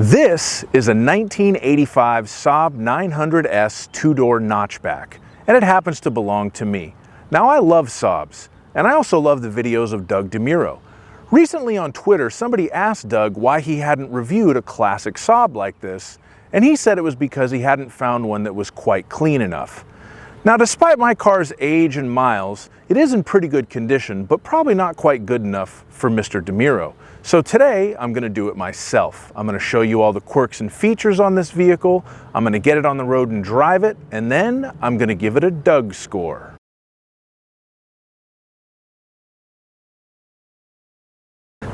This is a 1985 Saab 900S two-door notchback, and it happens to belong to me. Now, I love Saabs, and I also love the videos of Doug DeMuro. Recently on Twitter, somebody asked Doug why he hadn't reviewed a classic Saab like this, and he said it was because he hadn't found one that was quite clean enough. Now, despite my car's age and miles, it is in pretty good condition, but probably not quite good enough for Mr. DeMuro. So today, I'm going to do it myself. I'm going to show you all the quirks and features on this vehicle, I'm going to get it on the road and drive it, and then I'm going to give it a DougScore.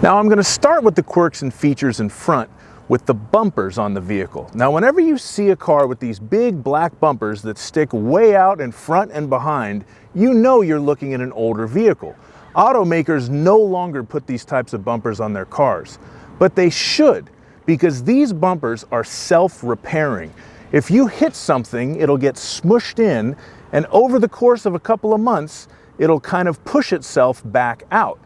Now, I'm going to start with the quirks and features in front, with the bumpers on the vehicle. Now, whenever you see a car with these big black bumpers that stick way out in front and behind, you know you're looking at an older vehicle. Automakers no longer put these types of bumpers on their cars, but they should, because these bumpers are self-repairing. If you hit something, it'll get smushed in, and over the course of a couple of months, it'll kind of push itself back out.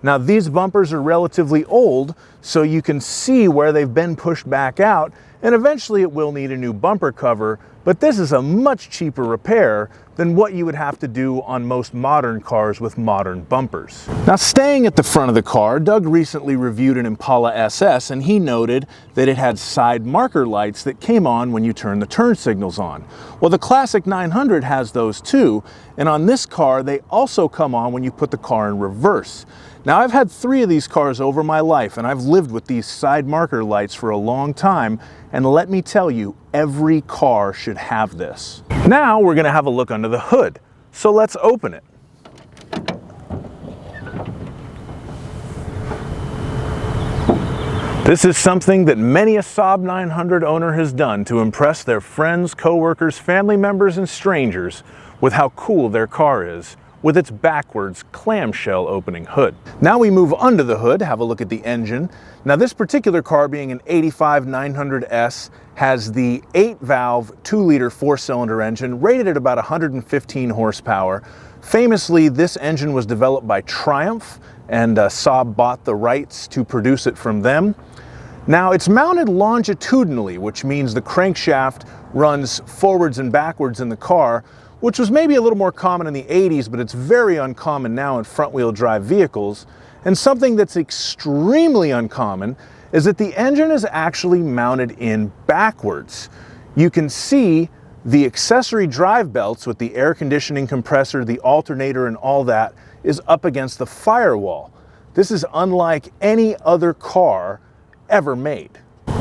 Now, these bumpers are relatively old, so you can see where they've been pushed back out, and eventually it will need a new bumper cover, but this is a much cheaper repair than what you would have to do on most modern cars with modern bumpers. Now, staying at the front of the car, Doug recently reviewed an Impala SS, and he noted that it had side marker lights that came on when you turn the turn signals on. Well, the classic 900 has those too, and on this car, they also come on when you put the car in reverse. Now, I've had 3 of these cars over my life, and I've lived with these side marker lights for a long time, and let me tell you, every car should have this. Now, we're going to have a look under the hood, so let's open it. This is something that many a Saab 900 owner has done to impress their friends, coworkers, family members, and strangers with how cool their car is, with its backwards clamshell opening hood. Now we move under the hood, have a look at the engine. Now, this particular car, being an 85 900S, has the 8-valve, 2-liter 4-cylinder engine rated at about 115 horsepower. Famously, this engine was developed by Triumph, and Saab bought the rights to produce it from them. Now, it's mounted longitudinally, which means the crankshaft runs forwards and backwards in the car, which was maybe a little more common in the 80s, but it's very uncommon now in front-wheel drive vehicles. And something that's extremely uncommon is that the engine is actually mounted in backwards. You can see the accessory drive belts with the air conditioning compressor, the alternator, and all that is up against the firewall. This is unlike any other car ever made.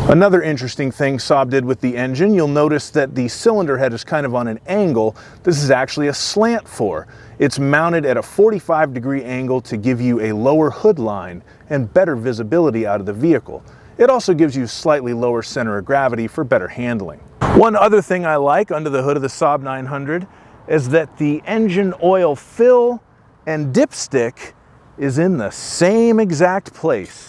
Another interesting thing Saab did with the engine, you'll notice that the cylinder head is kind of on an angle. This is actually a slant for. It's mounted at a 45-degree angle to give you a lower hood line and better visibility out of the vehicle. It also gives you slightly lower center of gravity for better handling. One other thing I like under the hood of the Saab 900 is that the engine oil fill and dipstick is in the same exact place.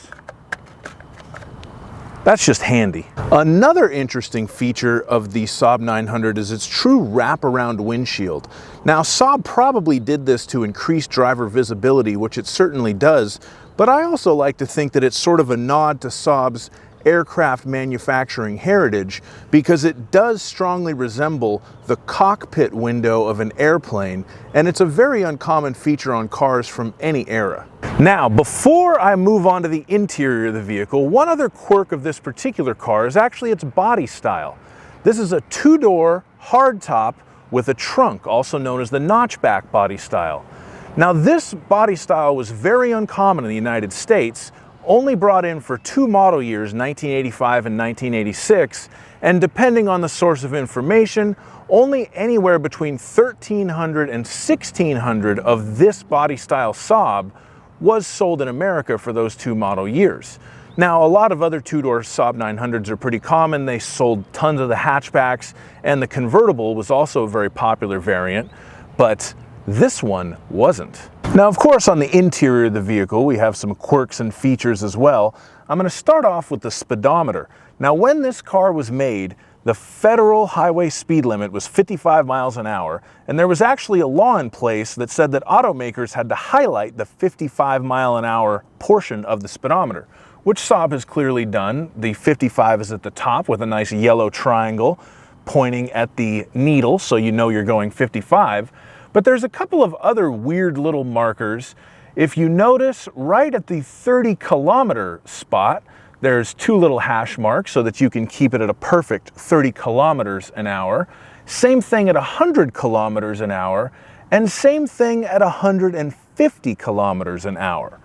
That's just handy. Another interesting feature of the Saab 900 is its true wraparound windshield. Now, Saab probably did this to increase driver visibility, which it certainly does, but I also like to think that it's sort of a nod to Saab's aircraft manufacturing heritage, because it does strongly resemble the cockpit window of an airplane, and it's a very uncommon feature on cars from any era. Now, before I move on to the interior of the vehicle, one other quirk of this particular car is actually its body style. This is a 2-door hardtop with a trunk, also known as the notchback body style. Now, this body style was very uncommon in the United States, only brought in for 2 model years, 1985 and 1986, and depending on the source of information, only anywhere between 1,300 and 1,600 of this body style Saab was sold in America for those 2 model years. Now, a lot of other 2-door Saab 900s are pretty common. They sold tons of the hatchbacks, and the convertible was also a very popular variant, but this one wasn't. Now, of course, on the interior of the vehicle, we have some quirks and features as well. I'm going to start off with the speedometer. Now, when this car was made, the federal highway speed limit was 55 miles an hour, and there was actually a law in place that said that automakers had to highlight the 55 mile an hour portion of the speedometer, which Saab has clearly done. The 55 is at the top with a nice yellow triangle pointing at the needle, so you know you're going 55. But there's a couple of other weird little markers. If you notice, right at the 30-kilometer spot, there's two little hash marks so that you can keep it at a perfect 30 kilometers an hour. Same thing at 100 kilometers an hour, and same thing at 150 kilometers an hour.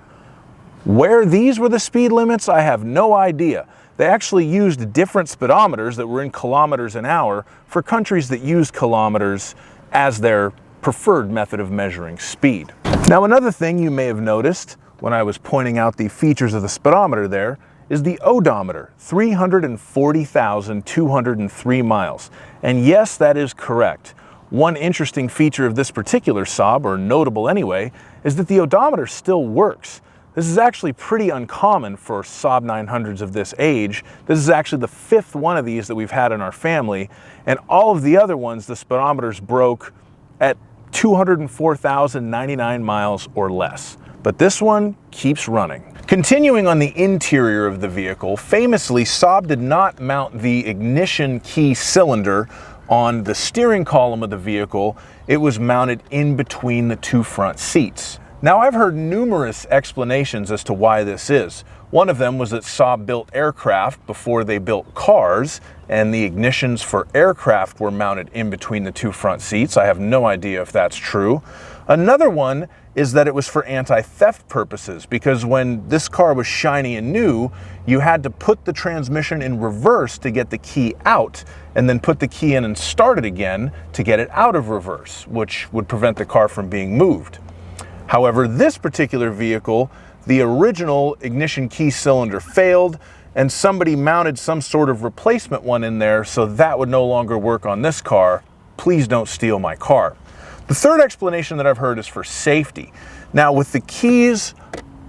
Where these were the speed limits, I have no idea. They actually used different speedometers that were in kilometers an hour for countries that use kilometers as their preferred method of measuring speed. Now, another thing you may have noticed when I was pointing out the features of the speedometer there is the odometer, 340,203 miles. And yes, that is correct. One interesting feature of this particular Saab, or notable anyway, is that the odometer still works. This is actually pretty uncommon for Saab 900s of this age. This is actually the fifth one of these that we've had in our family, and all of the other ones, the speedometers broke at 204,099 miles or less. But this one keeps running. Continuing on the interior of the vehicle, famously, Saab did not mount the ignition key cylinder on the steering column of the vehicle. It was mounted in between the two front seats. Now, I've heard numerous explanations as to why this is. One of them was that Saab built aircraft before they built cars, and the ignitions for aircraft were mounted in between the two front seats. I have no idea if that's true. Another one is that it was for anti-theft purposes, because when this car was shiny and new, you had to put the transmission in reverse to get the key out, and then put the key in and start it again to get it out of reverse, which would prevent the car from being moved. However, this particular vehicle, the original ignition key cylinder failed, and somebody mounted some sort of replacement one in there, so that would no longer work on this car. Please don't steal my car. The third explanation that I've heard is for safety. Now, with the keys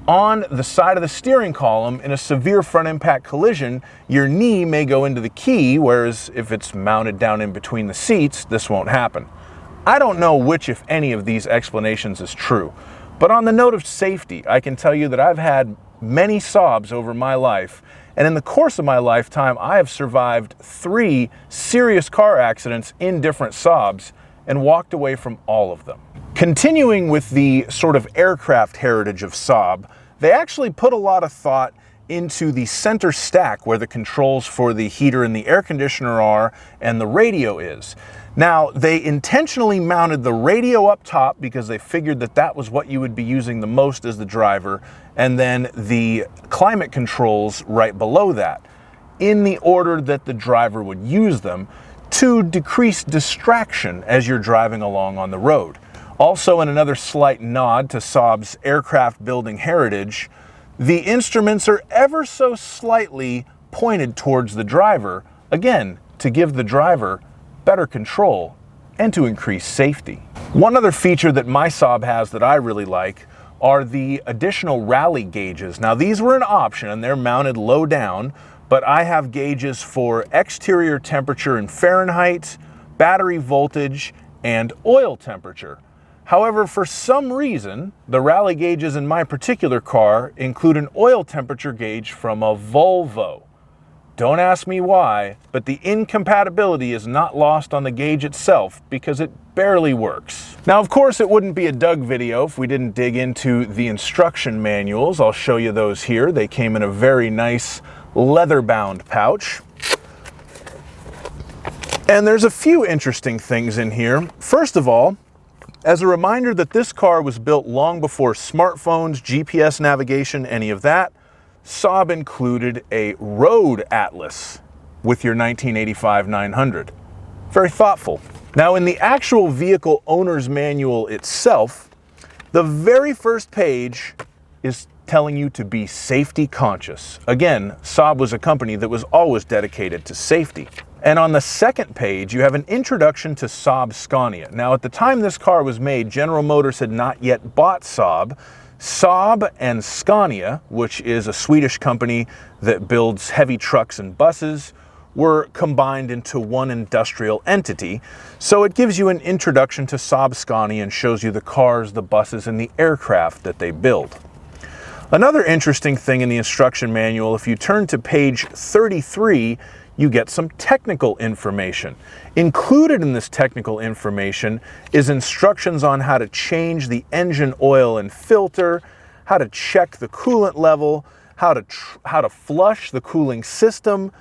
on the side of the steering column in a severe front impact collision, your knee may go into the key, whereas if it's mounted down in between the seats, this won't happen. I don't know which, if any, of these explanations is true, but on the note of safety, I can tell you that I've had many Saabs over my life, and in the course of my lifetime, I have survived 3 serious car accidents in different Saabs and walked away from all of them. Continuing with the sort of aircraft heritage of Saab, they actually put a lot of thought into the center stack where the controls for the heater and the air conditioner are and the radio is. Now, they intentionally mounted the radio up top because they figured that that was what you would be using the most as the driver, and then the climate controls right below that, in the order that the driver would use them to decrease distraction as you're driving along on the road. Also, in another slight nod to Saab's aircraft building heritage, the instruments are ever so slightly pointed towards the driver, again, to give the driver better control and to increase safety. One other feature that my Saab has that I really like are the additional rally gauges. Now, these were an option and they're mounted low down, but I have gauges for exterior temperature in Fahrenheit, battery voltage, and oil temperature. However, for some reason, the rally gauges in my particular car include an oil temperature gauge from a Volvo. Don't ask me why, but the incompatibility is not lost on the gauge itself because it barely works. Now, of course, it wouldn't be a Doug video if we didn't dig into the instruction manuals. I'll show you those here. They came in a very nice leather-bound pouch. And there's a few interesting things in here. First of all, as a reminder that this car was built long before smartphones, GPS navigation, any of that, Saab included a road atlas with your 1985 900. Very thoughtful. Now, in the actual vehicle owner's manual itself, the very first page is telling you to be safety conscious. Again, Saab was a company that was always dedicated to safety. And on the second page, you have an introduction to Saab Scania. Now, at the time this car was made, General Motors had not yet bought Saab. Saab and Scania, which is a Swedish company that builds heavy trucks and buses, were combined into one industrial entity. So it gives you an introduction to Saab Scania and shows you the cars, the buses, and the aircraft that they build. Another interesting thing in the instruction manual, if you turn to page 33, you get some technical information. Included in this technical information is instructions on how to change the engine oil and filter, how to check the coolant level, how to flush the cooling system,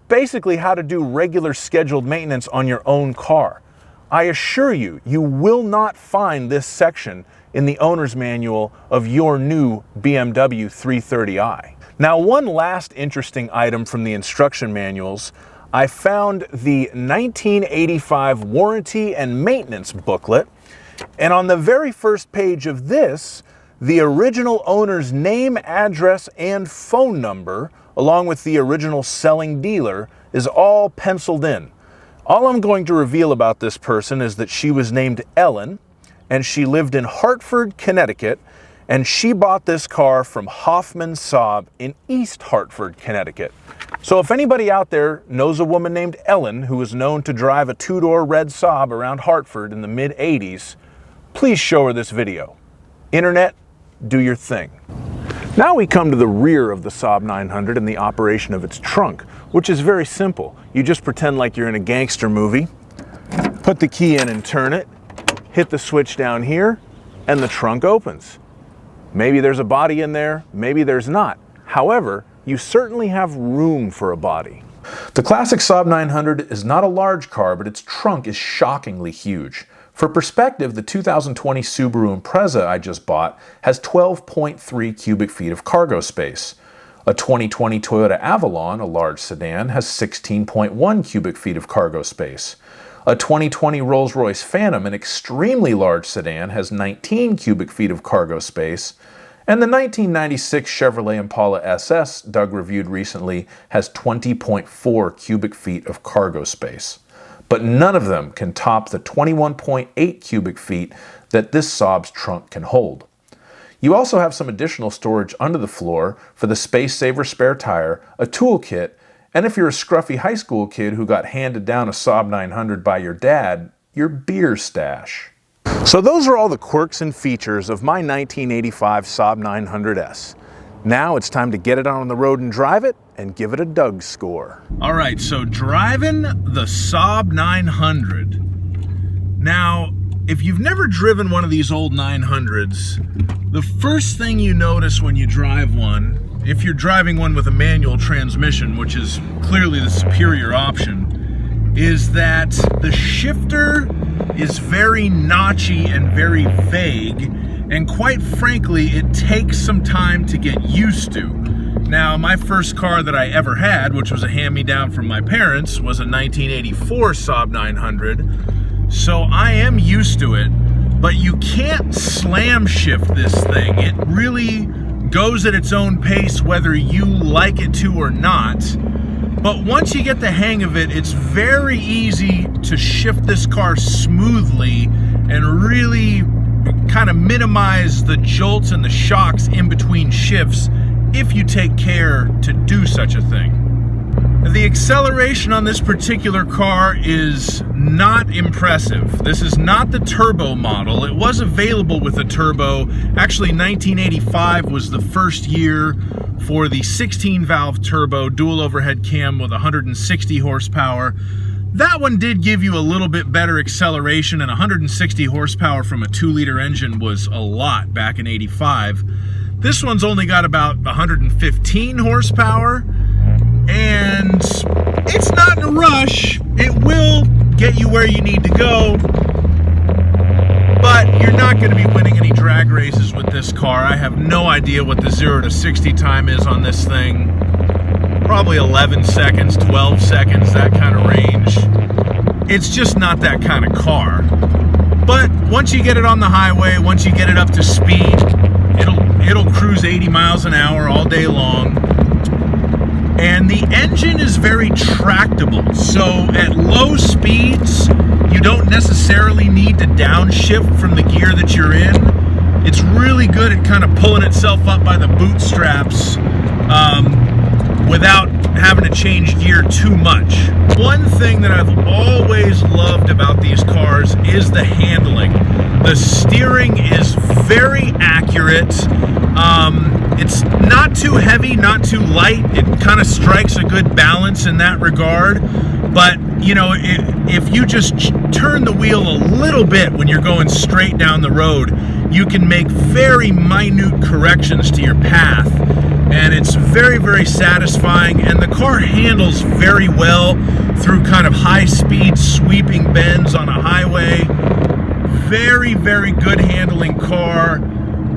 basically how to do regular scheduled maintenance on your own car. I assure you, you will not find this section in the owner's manual of your new BMW 330i. Now, one last interesting item from the instruction manuals, I found the 1985 warranty and maintenance booklet, and on the very first page of this, the original owner's name, address, and phone number, along with the original selling dealer, is all penciled in. All I'm going to reveal about this person is that she was named Ellen, and she lived in Hartford, Connecticut, and she bought this car from Hoffman Saab in East Hartford, Connecticut. So if anybody out there knows a woman named Ellen who was known to drive a two-door red Saab around Hartford in the mid-'80s, please show her this video. Internet, do your thing. Now we come to the rear of the Saab 900 and the operation of its trunk, which is very simple. You just pretend like you're in a gangster movie, put the key in and turn it, hit the switch down here, and the trunk opens. Maybe there's a body in there, maybe there's not. However, you certainly have room for a body. The classic Saab 900 is not a large car, but its trunk is shockingly huge. For perspective, the 2020 Subaru Impreza I just bought has 12.3 cubic feet of cargo space. A 2020 Toyota Avalon, a large sedan, has 16.1 cubic feet of cargo space. A 2020 Rolls-Royce Phantom, an extremely large sedan, has 19 cubic feet of cargo space. And the 1996 Chevrolet Impala SS Doug reviewed recently has 20.4 cubic feet of cargo space. But none of them can top the 21.8 cubic feet that this Saab's trunk can hold. You also have some additional storage under the floor for the space saver spare tire, a toolkit, and if you're a scruffy high school kid who got handed down a Saab 900 by your dad, your beer stash. So those are all the quirks and features of my 1985 Saab 900S. Now it's time to get it on the road and drive it and give it a DougScore. All right, so driving the Saab 900. Now, if you've never driven one of these old 900s, the first thing you notice when you drive one, if you're driving one with a manual transmission, which is clearly the superior option, is that the shifter is very notchy and very vague, and quite frankly, it takes some time to get used to. Now, my first car that I ever had, which was a hand-me-down from my parents, was a 1984 Saab 900, so I am used to it, but you can't slam shift this thing. It really goes at its own pace whether you like it to or not. But once you get the hang of it, it's very easy to shift this car smoothly and really kind of minimize the jolts and the shocks in between shifts if you take care to do such a thing. The acceleration on this particular car is not impressive. This is not the turbo model. It was available with a turbo. Actually, 1985 was the first year for the 16-valve turbo dual overhead cam with 160 horsepower. That one did give you a little bit better acceleration, and 160 horsepower from a 2-liter engine was a lot back in 85. This one's only got about 115 horsepower, and it's not in a rush. It will get you where you need to go, but you're not going to be winning any drag races with this car. I have no idea what the 0 to 60 time is on this thing. Probably 11 seconds, 12 seconds, that kind of range. It's just not that kind of car. But once you get it on the highway, once you get it up to speed, it'll cruise 80 miles an hour all day long. And the engine is very tractable, so at low speeds, you don't necessarily need to downshift from the gear that you're in. It's really good at kind of pulling itself up by the bootstraps without having to change gear too much. One thing that I've always loved about these cars is the handling. The steering is very accurate. It's not too heavy, not too light. It kind of strikes a good balance in that regard. But, you know, if you just turn the wheel a little bit when you're going straight down the road, you can make very minute corrections to your path. And it's very, very satisfying. And the car handles very well through kind of high-speed sweeping bends on a highway. Very, very good handling car.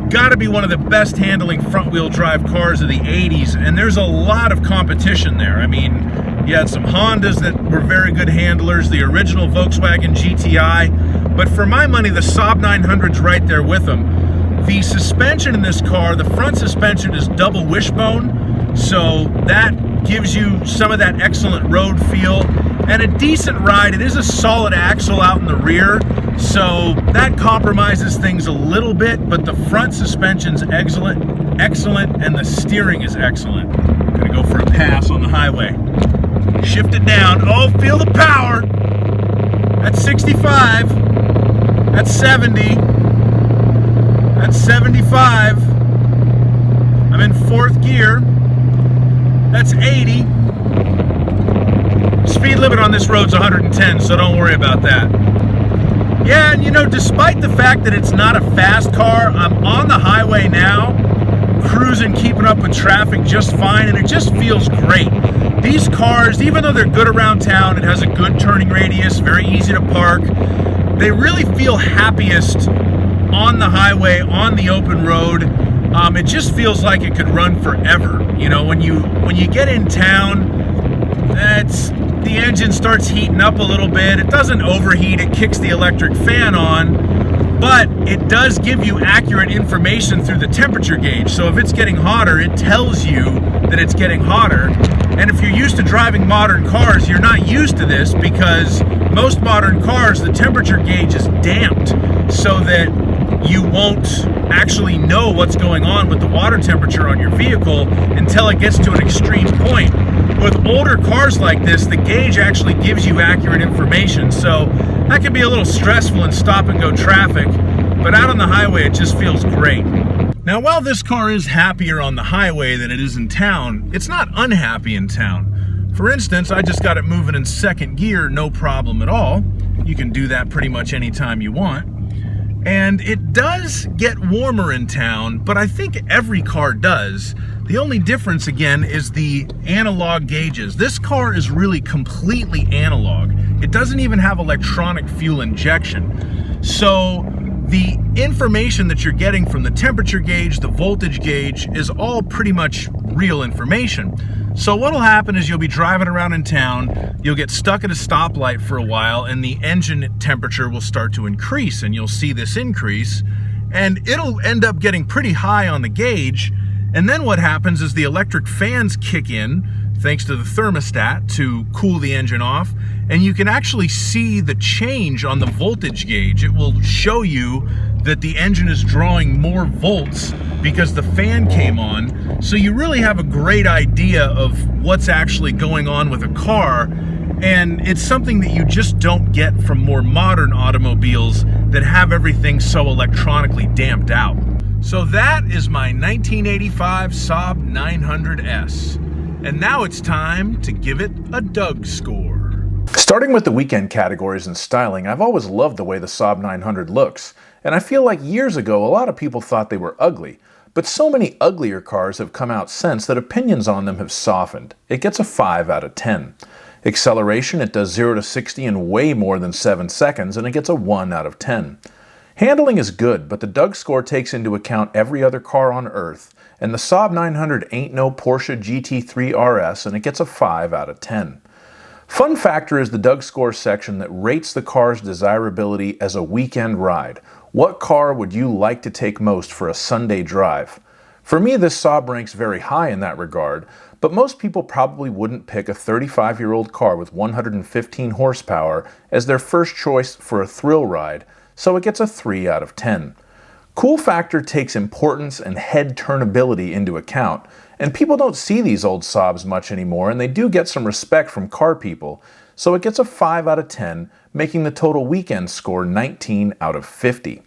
Got to be one of the best handling front-wheel drive cars of the 80s, and there's a lot of competition there. I mean, you had some Hondas that were very good handlers, the original Volkswagen GTI, but for my money, the Saab 900's right there with them. The suspension in this car, the front suspension is double wishbone, so that gives you some of that excellent road feel, and a decent ride. It is a solid axle out in the rear, so that compromises things a little bit, but the front suspension's excellent, and the steering is excellent. Gonna go for a pass on the highway. Shift it down. Oh, feel the power. That's 65. That's 70. That's 75. I'm in fourth gear. That's 80. Speed limit on this road's 110, so don't worry about that. Yeah, and you know, despite the fact that it's not a fast car, I'm on the highway now, cruising, keeping up with traffic just fine, and it just feels great. These cars, even though they're good around town, it has a good turning radius, very easy to park, they really feel happiest on the highway, on the open road. It just feels like it could run forever. You know, when you get in town, the engine starts heating up a little bit. It doesn't overheat, it kicks the electric fan on, but it does give you accurate information through the temperature gauge. So if it's getting hotter, it tells you that it's getting hotter. And if you're used to driving modern cars, you're not used to this, because most modern cars, the temperature gauge is damped so that you won't actually know what's going on with the water temperature on your vehicle until it gets to an extreme point. With older cars like this, the gauge actually gives you accurate information, so that can be a little stressful in stop-and-go traffic, but out on the highway it just feels great. Now, while this car is happier on the highway than it is in town, it's not unhappy in town. For instance, I just got it moving in second gear, no problem at all. You can do that pretty much anytime you want. And it does get warmer in town, but I think every car does. The only difference, again, is the analog gauges. This car is really completely analog. It doesn't even have electronic fuel injection. So the information that you're getting from the temperature gauge, the voltage gauge, is all pretty much real information. So what'll happen is you'll be driving around in town, you'll get stuck at a stoplight for a while, and the engine temperature will start to increase, and you'll see this increase, and it'll end up getting pretty high on the gauge. And then what happens is the electric fans kick in, thanks to the thermostat, to cool the engine off, and you can actually see the change on the voltage gauge. It will show you that the engine is drawing more volts because the fan came on. So you really have a great idea of what's actually going on with a car, and it's something that you just don't get from more modern automobiles that have everything so electronically damped out. So that is my 1985 Saab 900S. And now it's time to give it a Doug score. Starting with the weekend categories and styling, I've always loved the way the Saab 900 looks. And I feel like years ago, a lot of people thought they were ugly. But so many uglier cars have come out since that opinions on them have softened. It gets a 5 out of 10. Acceleration, it does 0 to 60 in way more than 7 seconds, and it gets a 1 out of 10. Handling is good, but the DougScore takes into account every other car on Earth, and the Saab 900 ain't no Porsche GT3 RS, and it gets a 5 out of 10. Fun factor is the DougScore section that rates the car's desirability as a weekend ride. What car would you like to take most for a Sunday drive? For me, this Saab ranks very high in that regard, but most people probably wouldn't pick a 35-year-old car with 115 horsepower as their first choice for a thrill ride, so it gets a 3 out of 10. Cool factor takes importance and head turnability into account, and people don't see these old Saabs much anymore, and they do get some respect from car people, so it gets a 5 out of 10, making the total weekend score 19 out of 50.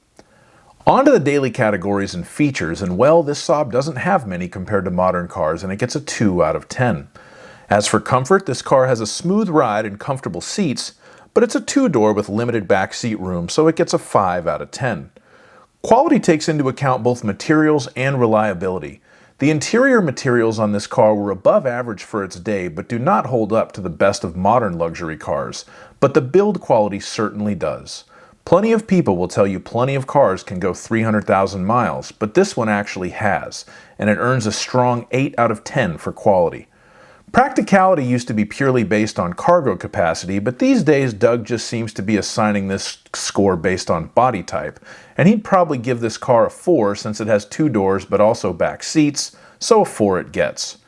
On to the daily categories and features, and well, this Saab doesn't have many compared to modern cars, and it gets a 2 out of 10. As for comfort, this car has a smooth ride and comfortable seats, but it's a two-door with limited back seat room, so it gets a 5 out of 10. Quality takes into account both materials and reliability. The interior materials on this car were above average for its day, but do not hold up to the best of modern luxury cars, but the build quality certainly does. Plenty of people will tell you plenty of cars can go 300,000 miles, but this one actually has, and it earns a strong 8 out of 10 for quality. Practicality used to be purely based on cargo capacity, but these days Doug just seems to be assigning this score based on body type, and he'd probably give this car a 4 since it has 2 doors but also back seats, so a 4 it gets.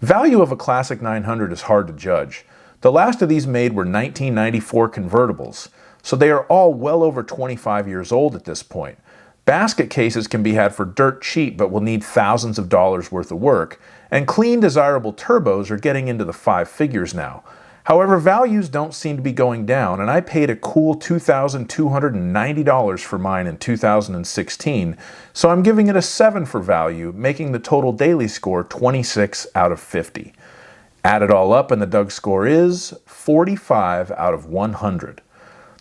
Value of a classic 900 is hard to judge. The last of these made were 1994 convertibles, so they are all well over 25 years old at this point. Basket cases can be had for dirt cheap but will need thousands of dollars worth of work, and clean, desirable turbos are getting into the 5 figures now. However, values don't seem to be going down, and I paid a cool $2,290 for mine in 2016, so I'm giving it a 7 for value, making the total daily score 26 out of 50. Add it all up and the DougScore is 45 out of 100.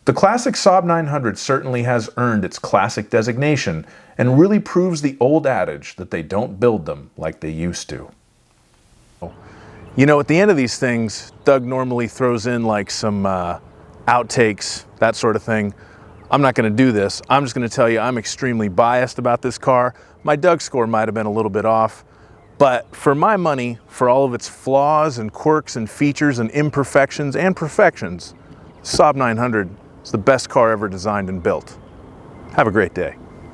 The classic Saab 900 certainly has earned its classic designation and really proves the old adage that they don't build them like they used to. You know, at the end of these things, Doug normally throws in like some outtakes, that sort of thing. I'm not going to do this. I'm just going to tell you I'm extremely biased about this car. My DougScore might have been a little bit off, but for my money, for all of its flaws and quirks and features and imperfections and perfections, Saab 900 is the best car ever designed and built. Have a great day.